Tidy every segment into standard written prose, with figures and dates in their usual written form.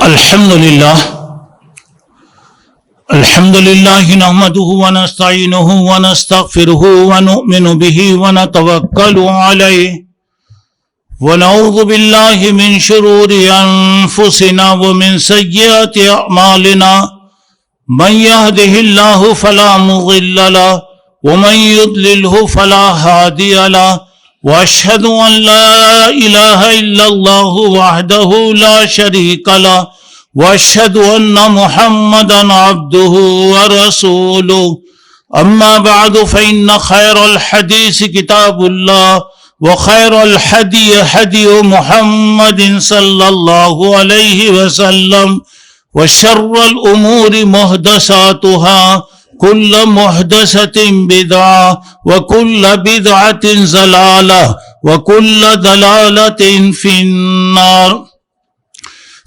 الحمد لله نحمده ونستعينه ونستغفره ونؤمن به ونتوكل عليه ونعوذ بالله من شرور أنفسنا ومن سيئات أعمالنا من يهده الله فلا مضل له ومن يضلله فلا هادي له وأشهد أن لا إله إلا الله وحده لا شريك له وأشهد أن محمدا عبده ورسوله أما بعد فإن خير الحديث كتاب الله وخير الهدي هدي محمد صلى الله عليه وسلم وشر الأمور محدثاتها كل محدثة بدعة وكل بدعة ضلالة وكل ضلالة في النار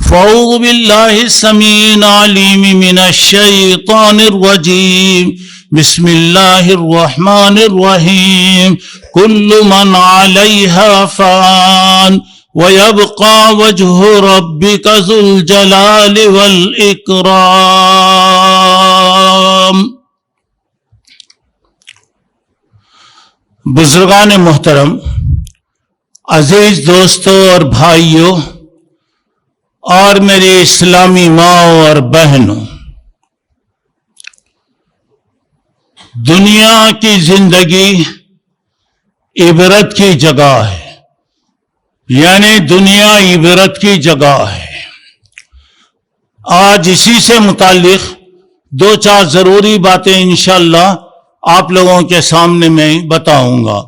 فأعوذ بالله السميع العليم من الشيطان الرجيم بسم الله الرحمن الرحيم كل من عليها فان ويبقى وجه ربك ذو الجلال والإكرام. بزرگان محترم، عزیز دوستوں اور بھائیوں اور میری اسلامی ماں اور بہنوں، دنیا کی زندگی عبرت کی جگہ ہے، یعنی دنیا عبرت کی جگہ ہے. آج اسی سے متعلق دو چار ضروری باتیں انشاءاللہ آپ لوگوں کے سامنے میں بتاؤں گا.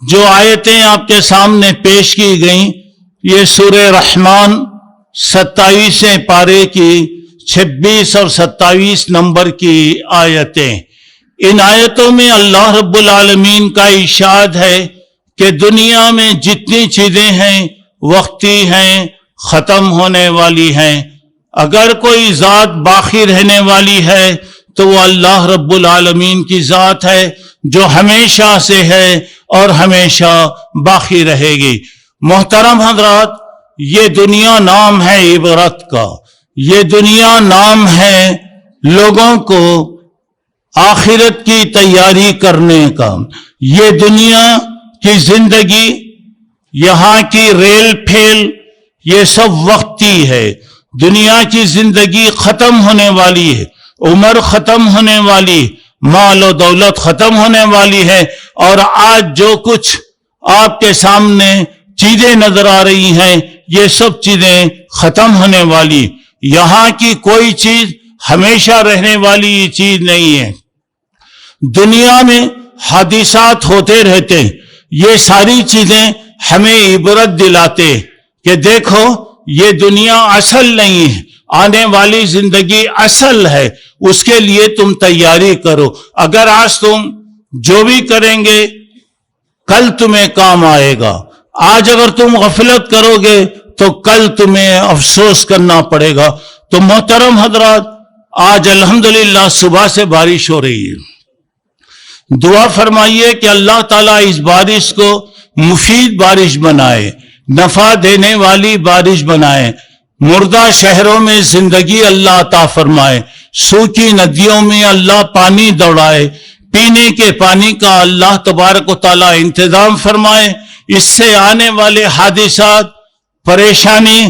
جو آیتیں آپ کے سامنے پیش کی گئیں یہ سورہ رحمان 27 پارے کی 26 اور 27 نمبر کی آیتیں. ان آیتوں میں اللہ رب العالمین کا ارشاد ہے کہ دنیا میں جتنی چیزیں ہیں وقتی ہیں، ختم ہونے والی ہیں. اگر کوئی ذات باقی رہنے والی ہے تو وہ اللہ رب العالمین کی ذات ہے جو ہمیشہ سے ہے اور ہمیشہ باقی رہے گی. محترم حضرات، یہ دنیا نام ہے عبرت کا، یہ دنیا نام ہے لوگوں کو آخرت کی تیاری کرنے کا. یہ دنیا کی زندگی، یہاں کی ریل پھیل، یہ سب وقتی ہے. دنیا کی زندگی ختم ہونے والی ہے، عمر ختم ہونے والی، مال و دولت ختم ہونے والی ہے. اور آج جو کچھ آپ کے سامنے چیزیں نظر آ رہی ہیں یہ سب چیزیں ختم ہونے والی. یہاں کی کوئی چیز ہمیشہ رہنے والی چیز نہیں ہے. دنیا میں حادثات ہوتے رہتے، یہ ساری چیزیں ہمیں عبرت دلاتے کہ دیکھو یہ دنیا اصل نہیں ہے، آنے والی زندگی اصل ہے، اس کے لیے تم تیاری کرو. اگر آج تم جو بھی کریں گے کل تمہیں کام آئے گا. آج اگر تم غفلت کرو گے تو کل تمہیں افسوس کرنا پڑے گا. تو محترم حضرات، آج الحمدللہ صبح سے بارش ہو رہی ہے. دعا فرمائیے کہ اللہ تعالیٰ اس بارش کو مفید بارش بنائے، نفع دینے والی بارش بنائے. مردہ شہروں میں زندگی اللہ عطا فرمائے، سوکھی ندیوں میں اللہ پانی دوڑائے، پینے کے پانی کا اللہ تبارک و تعالیٰ انتظام فرمائے. اس سے آنے والے حادثات، پریشانی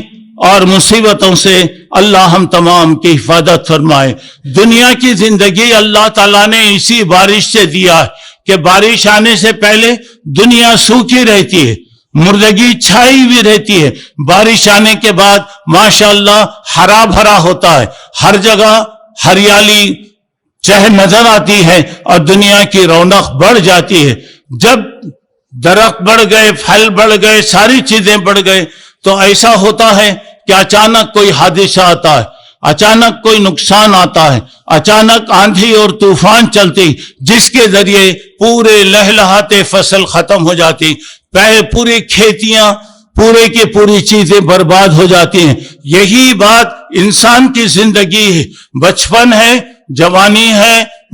اور مصیبتوں سے اللہ ہم تمام کی حفاظت فرمائے. دنیا کی زندگی اللہ تعالیٰ نے اسی بارش سے دیا ہے کہ بارش آنے سے پہلے دنیا سوکھی رہتی ہے، مردگی چھائی ہوئی رہتی ہے. بارش آنے کے بعد ماشاءاللہ ہرا بھرا ہوتا ہے، ہر جگہ ہریالی چہر نظر آتی ہے اور دنیا کی رونق بڑھ جاتی ہے. جب درخت بڑھ گئے، پھل بڑھ گئے، ساری چیزیں بڑھ گئے تو ایسا ہوتا ہے کہ اچانک کوئی حادثہ آتا ہے، اچانک کوئی نقصان آتا ہے، اچانک آندھی اور طوفان چلتی جس کے ذریعے پورے لہلہاتے فصل ختم ہو جاتی، پوری کھیتیاں، پورے کی پوری چیزیں برباد ہو جاتی ہیں. یہی بات انسان کی زندگی ہے. بچپن ہے، جوانی ہے،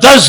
10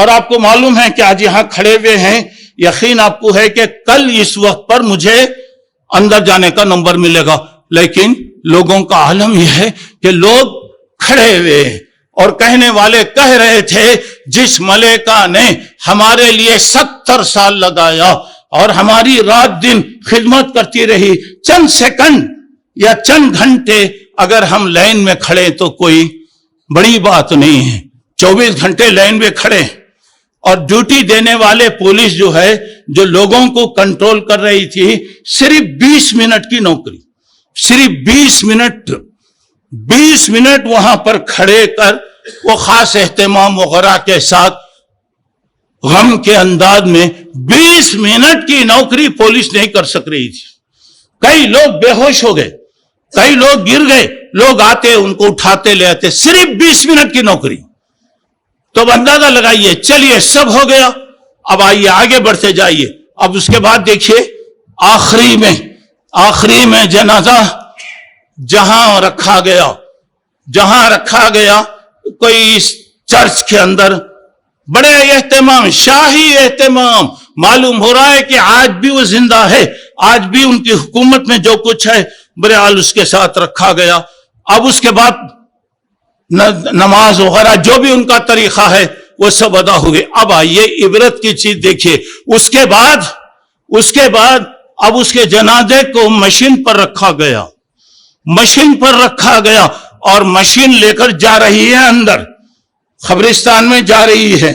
اور آپ کو معلوم ہے کہ آج یہاں کھڑے ہوئے ہیں، یقین آپ کو ہے کہ کل اس وقت پر مجھے اندر جانے کا نمبر ملے گا، لیکن لوگوں کا عالم یہ ہے کہ لوگ کھڑے ہوئے اور کہنے والے کہہ رہے تھے جس ملائکہ نے ہمارے لیے 70 سال لگایا اور ہماری رات دن خدمت کرتی رہی، چند سیکنڈ یا چند گھنٹے اگر ہم لائن میں کھڑے تو کوئی بڑی بات نہیں ہے، 24 گھنٹے لائن میں کھڑے، اور ڈیوٹی دینے والے پولیس جو ہے جو لوگوں کو کنٹرول کر رہی تھی، صرف 20 منٹ کی نوکری، صرف 20 منٹ وہاں پر کھڑے کر وہ خاص اہتمام وغیرہ کے ساتھ غم کے انداز میں 20 منٹ کی نوکری پولیس نہیں کر سک رہی تھی۔ کئی لوگ بے ہوش ہو گئے، کئی لوگ گر گئے، لوگ آتے ان کو اٹھاتے لے آتے، صرف 20 منٹ کی نوکری۔ تو اب اندازہ لگائیے، چلیے سب ہو گیا، اب آئیے آگے بڑھتے جائیے۔ اب اس کے بعد دیکھیے آخری میں جنازہ جہاں رکھا گیا کوئی اس چرچ کے اندر بڑے اہتمام، شاہی اہتمام، معلوم ہو رہا ہے کہ آج بھی وہ زندہ ہے، آج بھی ان کی حکومت میں جو کچھ ہے بہرحال اس کے ساتھ رکھا گیا۔ اب اس کے بعد نماز وغیرہ جو بھی ان کا طریقہ ہے وہ سب ادا ہو گئے۔ اب آئیے عبرت کی چیز دیکھیے، اس کے بعد اب اس کے جنازے کو مشین پر رکھا گیا اور مشین لے کر جا رہی ہے اندر قبرستان میں جا رہی ہے،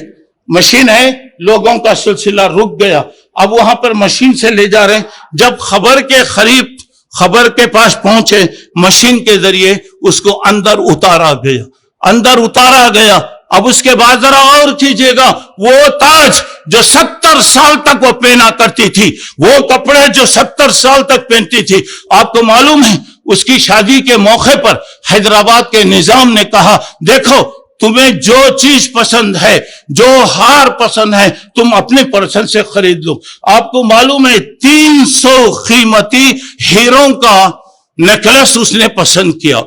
مشین ہے، لوگوں کا سلسلہ رک گیا، اب وہاں پر مشین سے لے جا رہے ہیں۔ جب خبر کے پاس پہنچے، مشین کے ذریعے اس کو اندر اتارا گیا۔ اب اس کے بعد ذرا اور کیجئے گا، وہ تاج جو 70 سال تک وہ پہنا کرتی تھی، وہ کپڑے جو 70 سال تک پہنتی تھی، آپ کو معلوم ہے اس کی شادی کے موقع پر حیدرآباد کے نظام نے کہا دیکھو تمہیں جو چیز پسند ہے، جو ہار پسند ہے، تم اپنے پسند سے خرید لو۔ آپ کو معلوم ہے 300 قیمتی ہیروں کا نیکلس اس نے پسند کیا،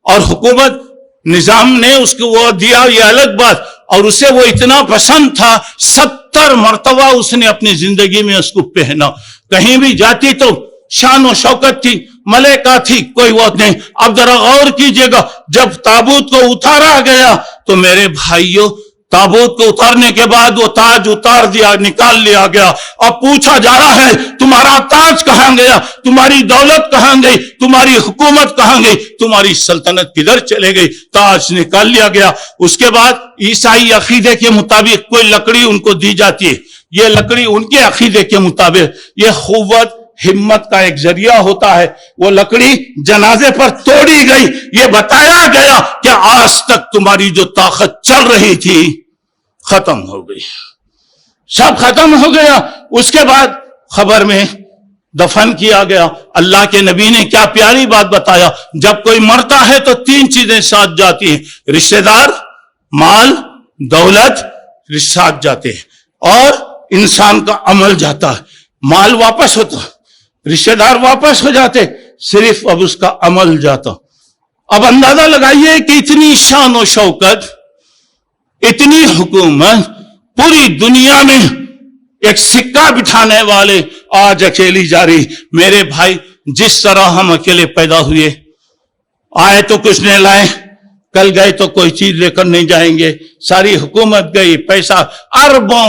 اور حکومت نظام نے اس کو وہ دیا، یہ الگ بات، اور اسے وہ اتنا پسند تھا 70 مرتبہ اس نے اپنی زندگی میں اس کو پہنا، کہیں بھی جاتی تو شان و شوکت تھی، ملائکہ تھی، کوئی بات نہیں۔ اب ذرا غور کیجئے گا، جب تابوت کو اتارا گیا تو میرے بھائیوں تابوت کو اتارنے کے بعد وہ تاج نکال لیا گیا، اب پوچھا جا رہا ہے تمہارا تاج کہاں گیا، تمہاری دولت کہاں گئی، تمہاری حکومت کہاں گئی، تمہاری سلطنت کدھر چلے گئی؟ تاج نکال لیا گیا۔ اس کے بعد عیسائی عقیدے کے مطابق کوئی لکڑی ان کو دی جاتی ہے، یہ لکڑی ان کے عقیدے کے مطابق یہ قوت ہمت کا ایک ذریعہ ہوتا ہے، وہ لکڑی جنازے پر توڑی گئی، یہ بتایا گیا کہ آج تک تمہاری جو طاقت چل رہی تھی ختم ہو گئی، سب ختم ہو گیا۔ اس کے بعد خبر میں دفن کیا گیا۔ اللہ کے نبی نے کیا پیاری بات بتایا، جب کوئی مرتا ہے تو 3 چیزیں ساتھ جاتی ہیں، رشتہ دار، مال، دولت ساتھ جاتے ہیں، اور انسان کا عمل جاتا ہے، مال واپس ہوتا، رشتہ دار واپس ہو جاتے، صرف اب اس کا عمل جاتا۔ اب اندازہ لگائیے کہ اتنی شان و شوکت، اتنی حکومت، پوری دنیا میں ایک سکہ بٹھانے والے آج اکیلی جا رہی۔ میرے بھائی جس طرح ہم اکیلے پیدا ہوئے، آئے تو کچھ نہیں لائے، کل گئے تو کوئی چیز لے کر نہیں جائیں گے، ساری حکومت گئی، پیسہ اربوں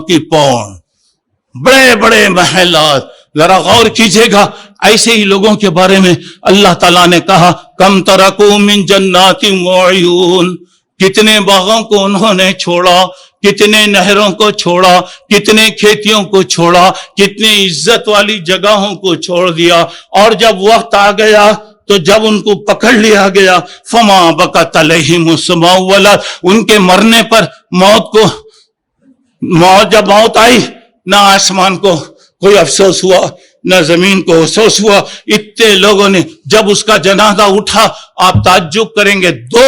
کی پاؤنڈ، بڑے بڑے محلات۔ ذرا غور کیجئے گا، ایسے ہی لوگوں کے بارے میں اللہ تعالیٰ نے کہا کم ترکوا من جنات وعیون، کتنے باغوں کو انہوں نے چھوڑا، کتنے نہروں کو چھوڑا، کتنے کھیتیوں کو چھوڑا، کتنے عزت والی جگہوں کو چھوڑ دیا، اور جب وقت آ گیا تو جب ان کو پکڑ لیا گیا فما بکت علیہم السماء والارض، ان کے مرنے پر جب موت آئی، نہ آسمان کو کوئی افسوس ہوا، نہ زمین کو افسوس ہوا۔ اتنے لوگوں نے جب اس کا جنازہ اٹھا، آپ تعجب کریں گے 2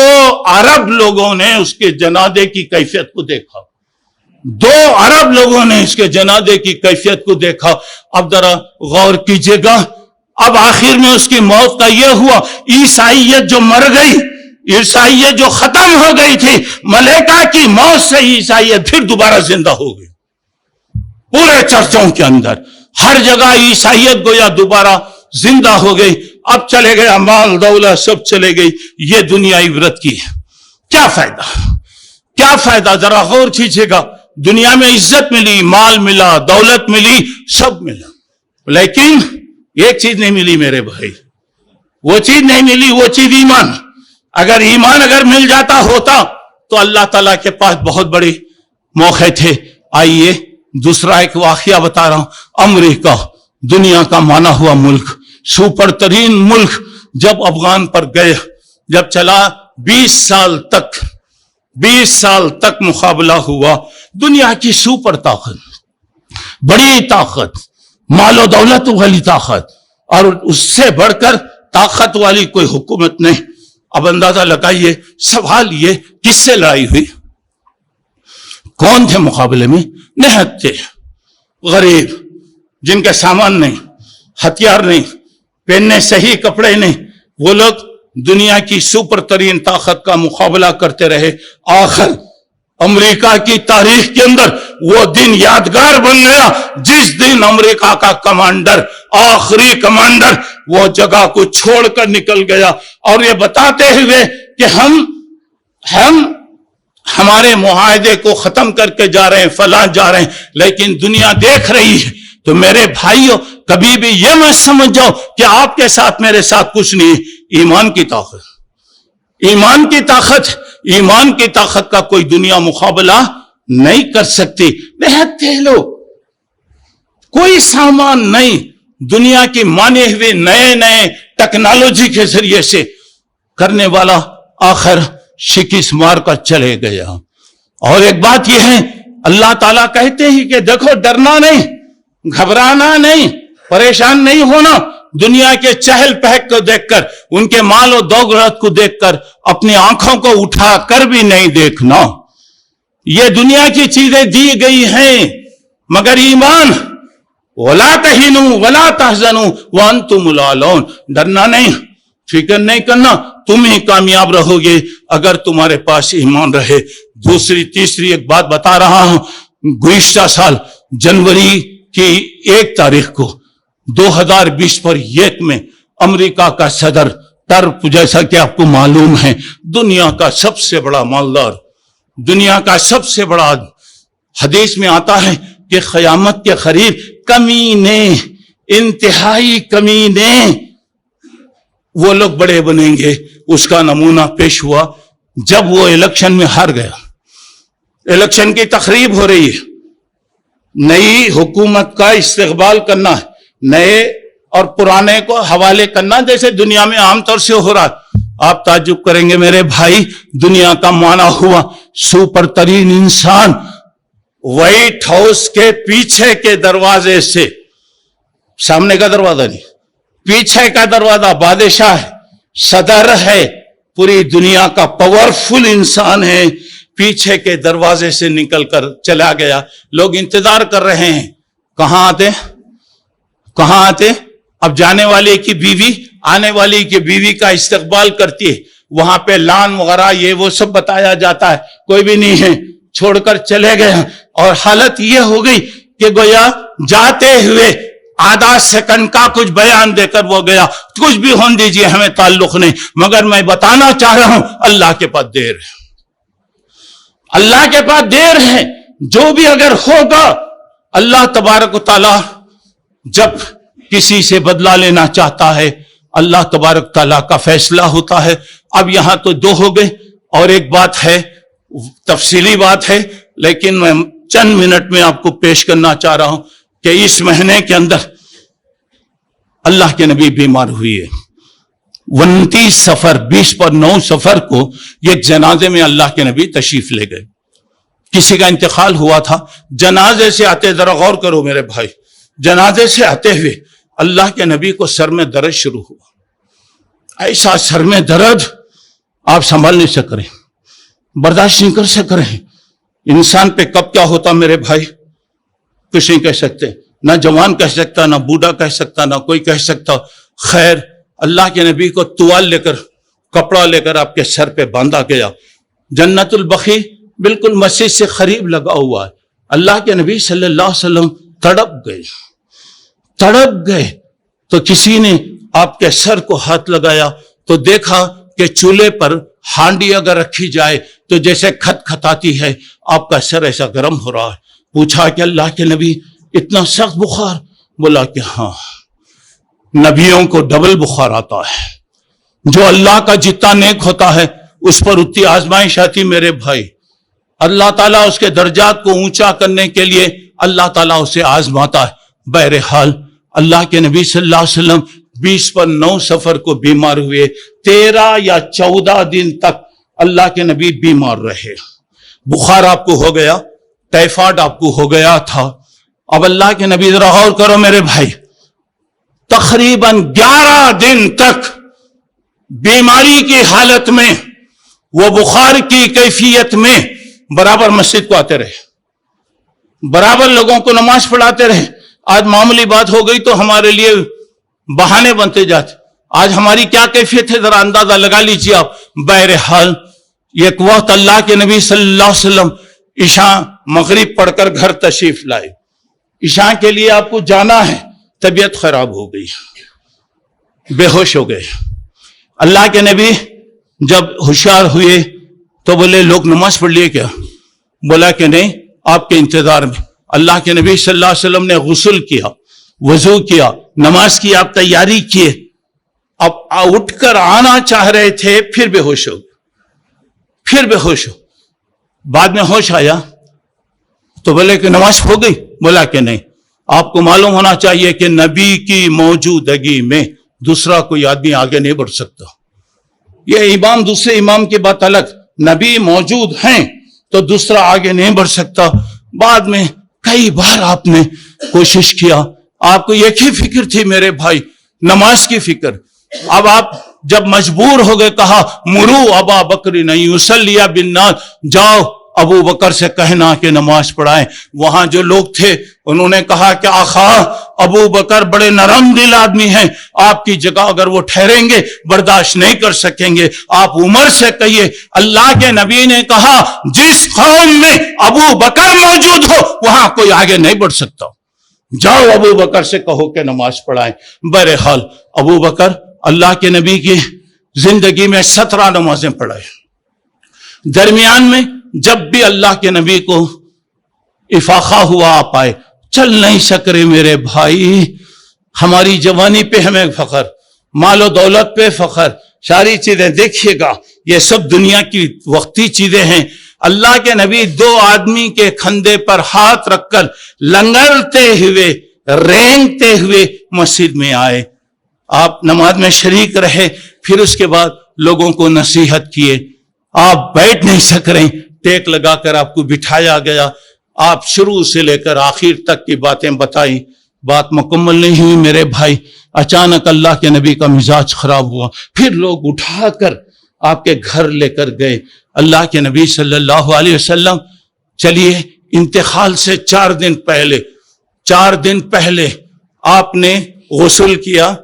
ارب لوگوں نے اس کے جنازے کی کیفیت کو دیکھا، 2 ارب لوگوں نے اس کے جنازے کی کیفیت کو دیکھا۔ اب ذرا غور کیجئے گا، اب آخر میں اس کی موت کا یہ ہوا، عیسائیت جو مر گئی، عیسائیت جو ختم ہو گئی تھی ملائکہ کی موت سے عیسائیت پھر دوبارہ زندہ ہو گئی. پورے چرچوں کے اندر ہر جگہ عیسائیت گویا دوبارہ زندہ ہو گئی. اب چلے گیا مال دولت سب چلے گئی. یہ دنیا عبرت کی ہے. کیا فائدہ؟ کیا فائدہ؟ ذرا غور کیجیے گا. دنیا میں عزت ملی، مال ملا، دولت ملی، سب ملا، لیکن ایک چیز نہیں ملی میرے بھائی. وہ چیز نہیں ملی، وہ چیز ایمان. اگر ایمان مل جاتا ہوتا تو اللہ تعالیٰ کے پاس بہت بڑے موقع تھے. آئیے دوسرا ایک واقعہ بتا رہا ہوں. امریکہ دنیا کا مانا ہوا ملک، سپر ترین ملک، جب افغان پر گئے، جب چلا 20 سال تک مقابلہ ہوا. دنیا کی سپر طاقت، بڑی طاقت، مال و دولت والی طاقت، اور اس سے بڑھ کر طاقت والی کوئی حکومت نہیں. اب اندازہ لگائیے. سوال یہ کس سے لڑائی ہوئی؟ کون تھے مقابلے میں؟ نہت تھے، غریب، جن کے سامان نہیں، ہتھیار نہیں، پہننے صحیح کپڑے نہیں. وہ لوگ دنیا کی سپر ترین طاقت کا مقابلہ کرتے رہے. آخر امریکہ کی تاریخ کے اندر وہ دن یادگار بن گیا جس دن امریکہ کا کمانڈر، آخری کمانڈر، وہ جگہ کو چھوڑ کر نکل گیا اور یہ بتاتے ہوئے کہ ہم ہمارے معاہدے کو ختم کر کے جا رہے ہیں، فلاں جا رہے ہیں، لیکن دنیا دیکھ رہی ہے. تو میرے بھائیوں، کبھی بھی یہ مت سمجھ جاؤ کہ آپ کے ساتھ میرے ساتھ کچھ نہیں. ایمان کی طاقت، ایمان کی طاقت، ایمان کی طاقت کا کوئی دنیا مقابلہ نہیں کر سکتی. بہت تھے لوگ، کوئی سامان نہیں، دنیا کی مانے ہوئے نئے ٹیکنالوجی کے ذریعے سے کرنے والا آخر شکست مار کر چلے گیا. اور ایک بات یہ ہے، اللہ تعالیٰ کہتے ہیں کہ دیکھو، ڈرنا نہیں، گھبرانا نہیں، پریشان نہیں ہونا. دنیا کے چہل پہل کو دیکھ کر، ان کے مال و دولت کو دیکھ کر اپنی آنکھوں کو اٹھا کر بھی نہیں دیکھنا. یہ دنیا کی چیزیں دی گئی ہیں، مگر ایمان، وَلَا تَهِنُوا وَلَا تَحْزَنُوا وَأَنْتُمُ الْأَعْلَوْنَ. ڈرنا نہیں، فکر نہیں کرنا، تم ہی کامیاب رہو گے اگر تمہارے پاس ایمان رہے. تیسری ایک بات بتا رہا ہوں. گزشتہ سال جنوری کی 1 تاریخ کو 2020 پر 1 میں امریکہ کا صدر ٹرمپ، جیسا کہ آپ کو معلوم ہے، دنیا کا سب سے بڑا مالدار، دنیا کا سب سے بڑا، حدیث میں آتا ہے کہ قیامت کے قریب کمینے، انتہائی کمینے، وہ لوگ بڑے بنیں گے. اس کا نمونہ پیش ہوا جب وہ الیکشن میں ہار گیا. الیکشن کی تقریب ہو رہی ہے، نئی حکومت کا استقبال کرنا ہے، نئے اور پرانے کو حوالے کرنا، جیسے دنیا میں عام طور سے ہو رہا. آپ تعجب کریں گے میرے بھائی، دنیا کا مانا ہوا سپر ترین انسان وائٹ ہاؤس کے پیچھے کے دروازے سے، سامنے کا دروازہ نہیں، پیچھے کا دروازہ، بادشاہ ہے، صدر ہے، پوری دنیا کا پاورفل انسان ہے، پیچھے کے دروازے سے نکل کر چلا گیا. لوگ انتظار کر رہے ہیں، کہاں آتے؟ اب جانے والے کی بیوی آنے والی کی بیوی کا استقبال کرتی ہے. وہاں پہ لان وغیرہ یہ وہ سب بتایا جاتا ہے، کوئی بھی نہیں ہے، چھوڑ کر چلے گئے. اور حالت یہ ہو گئی کہ گویا جاتے ہوئے آدھا سیکنڈ کا کچھ بیان دے کر وہ گیا. کچھ بھی ہون دیجئے، ہمیں تعلق نہیں، مگر میں بتانا چاہ رہا ہوں اللہ کے پاس دیر ہے، اللہ کے پاس دیر ہے. جو بھی اگر ہوگا، اللہ تبارک و تعالی جب کسی سے بدلہ لینا چاہتا ہے، اللہ تبارک تعالیٰ کا فیصلہ ہوتا ہے. اب یہاں تو 2 ہو گئے، اور ایک بات ہے، تفصیلی بات ہے، لیکن میں چند منٹ میں آپ کو پیش کرنا چاہ رہا ہوں کہ اس مہینے کے اندر اللہ کے نبی بیمار ہوئی ہے. 29 سفر 20 پر 9 سفر کو یہ جنازے میں اللہ کے نبی تشریف لے گئے. کسی کا انتقال ہوا تھا. جنازے سے آتے، ذرا غور کرو میرے بھائی، جنازے سے آتے ہوئے اللہ کے نبی کو سر میں درد شروع ہوا. ایسا سر میں درد آپ سنبھال نہیں سک رہے، برداشت نہیں کر سک رہے. انسان پہ کب کیا ہوتا میرے بھائی کچھ نہیں کہہ سکتے، نہ جوان کہہ سکتا، نہ بوڑھا کہہ سکتا، نہ کوئی کہہ سکتا. خیر، اللہ کے نبی کو توال لے کر کپڑا لے کر آپ کے سر پہ باندھا گیا. جنت البقیع بالکل مسجد سے قریب لگا ہوا ہے. اللہ کے نبی صلی اللہ علیہ وسلم تڑپ گئے تو کسی نے آپ کے سر کو ہاتھ لگایا تو دیکھا کہ چولہے پر ہانڈی اگر رکھی جائے تو جیسے کھت کھتاتی ہے، آپ کا سر ایسا گرم ہو رہا ہے. پوچھا کہ اللہ کے نبی اتنا سخت بخار؟ بولا کہ ہاں، نبیوں کو ڈبل بخار آتا ہے. جو اللہ کا جتنا نیک ہوتا ہے اس پر اتنی آزمائش آتی میرے بھائی. اللہ تعالیٰ اس کے درجات کو اونچا کرنے کے لیے اللہ تعالیٰ اسے آزماتا ہے. بہرحال اللہ کے نبی صلی اللہ علیہ وسلم 20 پر 9 سفر کو بیمار ہوئے. 13 یا 14 دن تک اللہ کے نبی بیمار رہے. بخار آپ کو ہو گیا، ٹائیفائڈ آپ کو ہو گیا تھا. اب اللہ کے نبی ذرا غور کرو میرے بھائی، تقریباً 11 دن تک بیماری کی حالت میں، وہ بخار کی کیفیت میں برابر مسجد کو آتے رہے، برابر لوگوں کو نماز پڑھاتے رہے. آج معمولی بات ہو گئی تو ہمارے لیے بہانے بنتے جاتے. آج ہماری کیا کیفیت ہے ذرا اندازہ لگا لیجیے آپ. بہرحال ایک وقت اللہ کے نبی صلی اللہ علیہ وسلم عشاء مغرب پڑھ کر گھر تشریف لائے. عشاء کے لیے آپ کو جانا ہے، طبیعت خراب ہو گئی، بے ہوش ہو گئے. اللہ کے نبی جب ہوشیار ہوئے تو بولے لوگ نماز پڑھ لیے کیا؟ بولا کہ نہیں، آپ کے انتظار میں. اللہ کے نبی صلی اللہ علیہ وسلم نے غسل کیا، وضو کیا، نماز کی آپ تیاری کیے. اب اٹھ کر آنا چاہ رہے تھے، پھر بے ہوش ہو، پھر بے ہوش ہو. بعد میں ہوش آیا تو بولے کہ نماز ہو گئی؟ بولا کہ نہیں. آپ کو معلوم ہونا چاہیے کہ نبی کی موجودگی میں دوسرا کوئی آدمی آگے نہیں بڑھ سکتا. یہ امام دوسرے امام کی بات الگ، نبی موجود ہیں تو دوسرا آگے نہیں بڑھ سکتا. بعد میں کئی بار آپ نے کوشش کیا، آپ کو ایک ہی فکر تھی میرے بھائی، نماز کی فکر. اب آپ جب مجبور ہو گئے، کہا مرو ابا بکر نہیں یصلی بالناس، جاؤ ابو بکر سے کہنا کہ نماز پڑھائیں. وہاں جو لوگ تھے انہوں نے کہا کہ آقا ابو بکر بڑے نرم دل آدمی ہیں، آپ کی جگہ اگر وہ ٹھہریں گے برداشت نہیں کر سکیں گے، آپ عمر سے کہیے. اللہ کے نبی نے کہا جس قوم میں ابو بکر موجود ہو وہاں کوئی آگے نہیں بڑھ سکتا، جاؤ ابو بکر سے کہو کہ نماز پڑھائیں. بہرحال ابو بکر اللہ کے نبی کی زندگی میں 17 نمازیں پڑھائے. درمیان میں جب بھی اللہ کے نبی کو افاقہ ہوا، آپ آئے، چل نہیں سک رہے میرے بھائی. ہماری جوانی پہ ہمیں فخر، مال و دولت پہ فخر، ساری چیزیں دیکھیے گا یہ سب دنیا کی وقتی چیزیں ہیں. اللہ کے نبی 2 آدمی کے کھندے پر ہاتھ رکھ کر لنگڑتے ہوئے، رینگتے ہوئے مسجد میں آئے. آپ نماز میں شریک رہے، پھر اس کے بعد لوگوں کو نصیحت کیے. آپ بیٹھ نہیں سک رہے، ٹیک لگا کر آپ کو بٹھایا گیا. آپ شروع سے لے کر آخر تک کی باتیں بتائی. بات مکمل نہیں ہوئی میرے بھائی، اچانک اللہ کے نبی کا مزاج خراب ہوا. پھر لوگ اٹھا کر آپ کے گھر لے کر گئے. اللہ کے نبی صلی اللہ علیہ وسلم چلیے انتقال سے 4 دن پہلے آپ نے غسل کیا.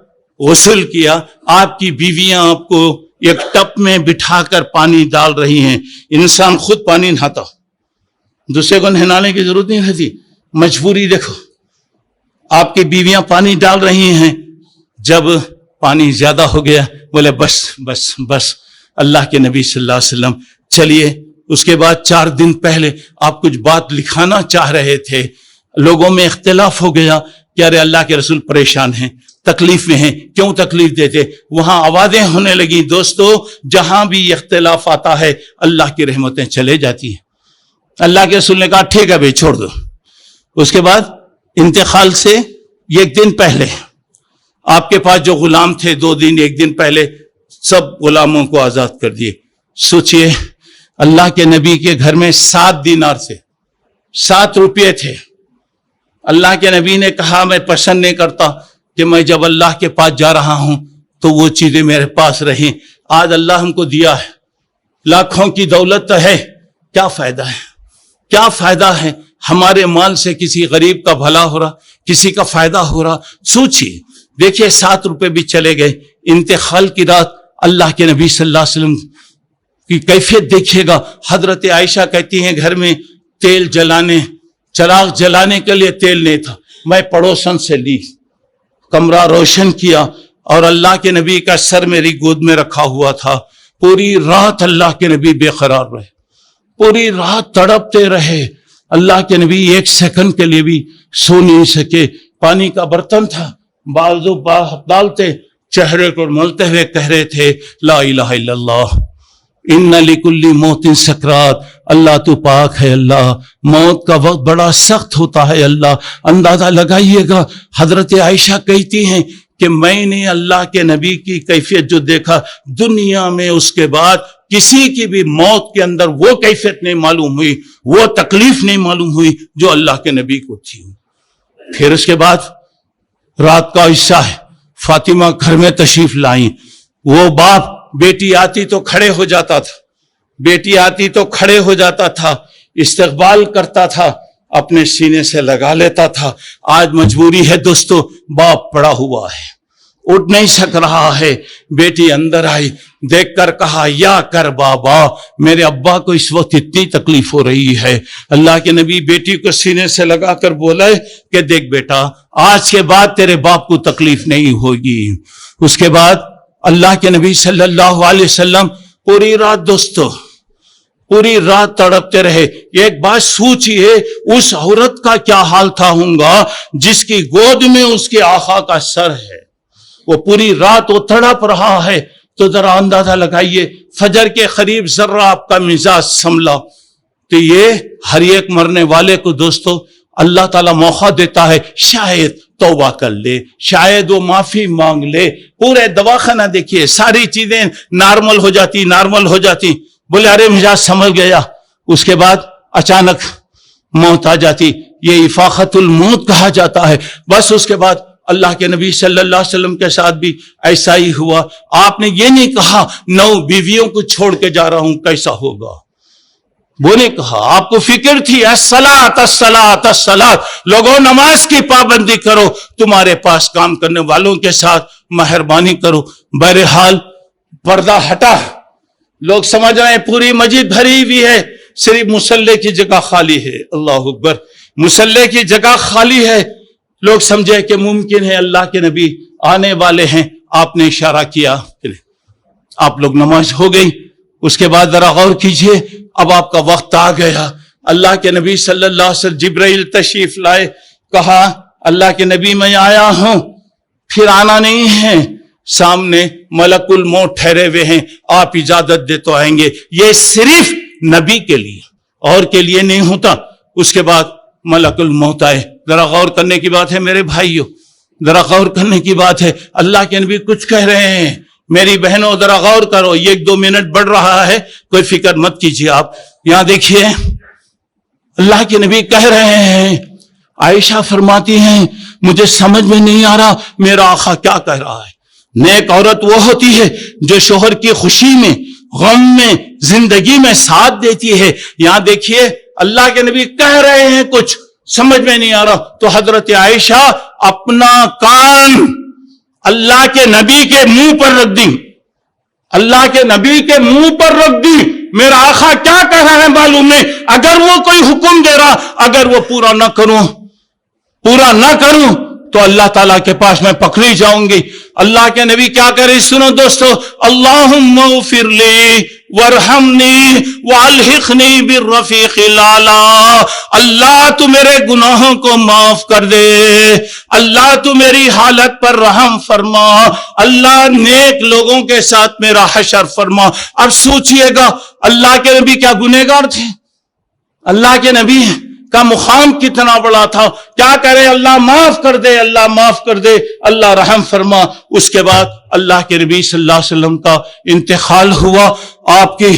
آپ کی بیویاں آپ کو ایک ٹپ میں بٹھا کر پانی ڈال رہی ہیں. انسان خود پانی نہاتا، دوسرے کو نہلانے کی ضرورت نہیں رہتی. مجبوری دیکھو، آپ کی بیویاں پانی ڈال رہی ہیں. جب پانی زیادہ ہو گیا بولے بس. اللہ کے نبی صلی اللہ علیہ وسلم چلیے. اس کے بعد 4 دن پہلے آپ کچھ بات لکھانا چاہ رہے تھے، لوگوں میں اختلاف ہو گیا کہ ارے اللہ کے رسول پریشان ہیں، تکلیف میں ہیں، کیوں تکلیف دیتے. وہاں آوازیں ہونے لگی. دوستو جہاں بھی اختلاف آتا ہے اللہ کی رحمتیں چلے جاتی ہیں. اللہ کے رسول نے کہا ٹھیک ہے بھائی چھوڑ دو. اس کے بعد انتقال سے 1 دن پہلے آپ کے پاس جو غلام تھے 2 دن 1 دن پہلے سب غلاموں کو آزاد کر دیے. سوچئے اللہ کے نبی کے گھر میں 7 دینار تھے، 7 روپے تھے. اللہ کے نبی نے کہا میں پسند نہیں کرتا کہ میں جب اللہ کے پاس جا رہا ہوں تو وہ چیزیں میرے پاس رہیں. آج اللہ ہم کو دیا ہے، لاکھوں کی دولت تو ہے، کیا فائدہ ہے ہمارے مال سے کسی غریب کا بھلا ہو رہا، کسی کا فائدہ ہو رہا. سوچیے دیکھیے 7 روپے بھی چلے گئے. انتقال کی رات اللہ کے نبی صلی اللہ علیہ وسلم کی کیفیت دیکھیے گا. حضرت عائشہ کہتی ہیں گھر میں تیل جلانے، چراغ جلانے کے لیے تیل نہیں تھا، میں پڑوسن سے لی، کمرہ روشن کیا اور اللہ کے نبی کا سر میری گود میں رکھا ہوا تھا. پوری رات اللہ کے نبی بے قرار رہے، پوری رات تڑپتے رہے. اللہ کے نبی ایک سیکنڈ کے لیے بھی سو نہیں سکے. پانی کا برتن تھا، بازو ڈالتے چہرے کو ملتے ہوئے کہہ رہے تھے لا الہ الا اللہ، ان لکل موت سکرات، اللہ تو پاک ہے، اللہ موت کا وقت بڑا سخت ہوتا ہے. اللہ اندازہ لگائیے گا. حضرت عائشہ کہتی ہیں کہ میں نے اللہ کے نبی کی کیفیت جو دیکھا، دنیا میں اس کے بعد کسی کی بھی موت کے اندر وہ کیفیت نہیں معلوم ہوئی، وہ تکلیف نہیں معلوم ہوئی جو اللہ کے نبی کو تھی. پھر اس کے بعد رات کا حصہ ہے، فاطمہ گھر میں تشریف لائیں. وہ باپ بیٹی آتی تو کھڑے ہو جاتا تھا، بیٹی آتی تو کھڑے ہو جاتا تھا، استقبال کرتا تھا، اپنے سینے سے لگا لیتا تھا. آج مجبوری ہے دوستو، باپ پڑا ہوا ہے، اٹھ نہیں سک رہا ہے. بیٹی اندر آئی، دیکھ کر کہا یا کر بابا، میرے ابا کو اس وقت اتنی تکلیف ہو رہی ہے. اللہ کے نبی بیٹی کو سینے سے لگا کر بولے کہ دیکھ بیٹا، آج کے بعد تیرے باپ کو تکلیف نہیں ہوگی. اس کے بعد اللہ کے نبی صلی اللہ علیہ وسلم پوری رات دوستو، پوری رات تڑپتے رہے. ایک بات سوچئے، اس عورت کا کیا حال تھا ہوگا جس کی گود میں اس کے آقا کا سر ہے. وہ پوری رات وہ تڑپ رہا ہے. تو ذرا اندازہ لگائیے، فجر کے قریب ذرا آپ کا مزاج سنبھلا تو یہ ہر ایک مرنے والے کو دوستو اللہ تعالیٰ موقع دیتا ہے، شاید توبہ کر لے، شاید وہ معافی مانگ لے. پورے دواخانہ دیکھیے، ساری چیزیں نارمل ہو جاتی. بولے ارے مزاج سنبھل گیا. اس کے بعد اچانک موت آ جاتی. یہ افاقت الموت کہا جاتا ہے. بس اس کے بعد اللہ کے نبی صلی اللہ علیہ وسلم کے ساتھ بھی ایسا ہی ہوا. آپ نے یہ نہیں کہا 9 بیویوں کو چھوڑ کے جا رہا ہوں کیسا ہوگا، وہ نہیں کہا. آپ کو فکر تھی الصلاۃ الصلاۃ الصلاۃ، لوگوں نماز کی پابندی کرو، تمہارے پاس کام کرنے والوں کے ساتھ مہربانی کرو. بہرحال پردہ ہٹا، لوگ سمجھ رہے ہیں پوری مسجد بھری ہوئی ہے، صرف مصلی کی جگہ خالی ہے. اللہ اکبر، مصلی کی جگہ خالی ہے. لوگ سمجھے کہ ممکن ہے اللہ کے نبی آنے والے ہیں. آپ نے اشارہ کیا، آپ لوگ نماز ہو گئی. اس کے بعد ذرا غور کیجئے، اب آپ کا وقت آ گیا. اللہ کے نبی صلی اللہ علیہ وسلم جبرائیل تشریف لائے. کہا اللہ کے نبی میں آیا ہوں، پھر آنا نہیں ہے. سامنے ملک الموت ٹھہرے ہوئے ہیں، آپ اجازت دے تو آئیں گے. یہ صرف نبی کے لیے، اور کے لیے نہیں ہوتا. اس کے بعد ملک الموت آئے. ذرا غور کرنے کی بات ہے میرے بھائیوں، ذرا غور کرنے کی بات ہے. اللہ کے نبی کچھ کہہ رہے ہیں. میری بہنوں ذرا غور کرو، 1-2 منٹ بڑھ رہا ہے، کوئی فکر مت کیجیے. آپ یہاں دیکھیے، اللہ کے نبی کہہ رہے ہیں. عائشہ فرماتی ہیں مجھے سمجھ میں نہیں آ رہا میرا آقا کیا کہہ رہا ہے. نیک عورت وہ ہوتی ہے جو شوہر کی خوشی میں، غم میں، زندگی میں ساتھ دیتی ہے. یہاں دیکھیے اللہ کے نبی کہہ رہے ہیں کچھ، سمجھ میں نہیں آ رہا. تو حضرت عائشہ اپنا کان اللہ کے نبی کے منہ پر رکھ دی، اللہ کے نبی کے منہ پر رکھ دی. میرا آقا کیا کہہ رہا ہے معلوم نہیں. اگر وہ کوئی حکم دے رہا، اگر وہ پورا نہ کروں تو اللہ تعالیٰ کے پاس میں پکڑی جاؤں گی. اللہ کے نبی کیا کہہ رہے سنو دوستو، اللہم اغفر لی وارحمنی والحقنی بالرفیق الاعلی. اللہ تو میرے گناہوں کو معاف کر دے، اللہ تو میری حالت پر رحم فرما، اللہ نیک لوگوں کے ساتھ میرا حشر فرما. اب سوچئے گا اللہ کے نبی کیا گنہگار تھے؟ اللہ کے نبی کا مقام کتنا بڑا تھا. کیا کرے، اللہ معاف کر دے، اللہ معاف کر دے، اللہ رحم فرما. اس کے بعد اللہ کے نبی صلی اللہ علیہ وسلم کا انتقال ہوا. آپ کی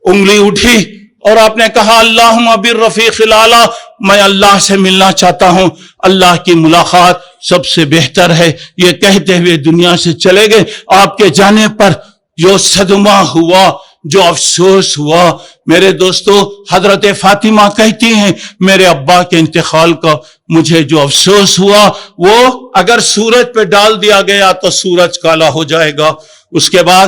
انگلی اٹھی اور آپ نے کہا اللہم بالرفیق الاعلی، میں اللہ سے ملنا چاہتا ہوں، اللہ کی ملاقات سب سے بہتر ہے. یہ کہتے ہوئے دنیا سے چلے گئے. آپ کے جانے پر جو صدمہ ہوا، جو افسوس ہوا، میرے دوستو حضرت فاطمہ کہتی ہیں میرے ابا کے انتقال کا مجھے جو افسوس ہوا، وہ اگر سورج پہ ڈال دیا گیا تو سورج کالا ہو جائے گا. اس کے بعد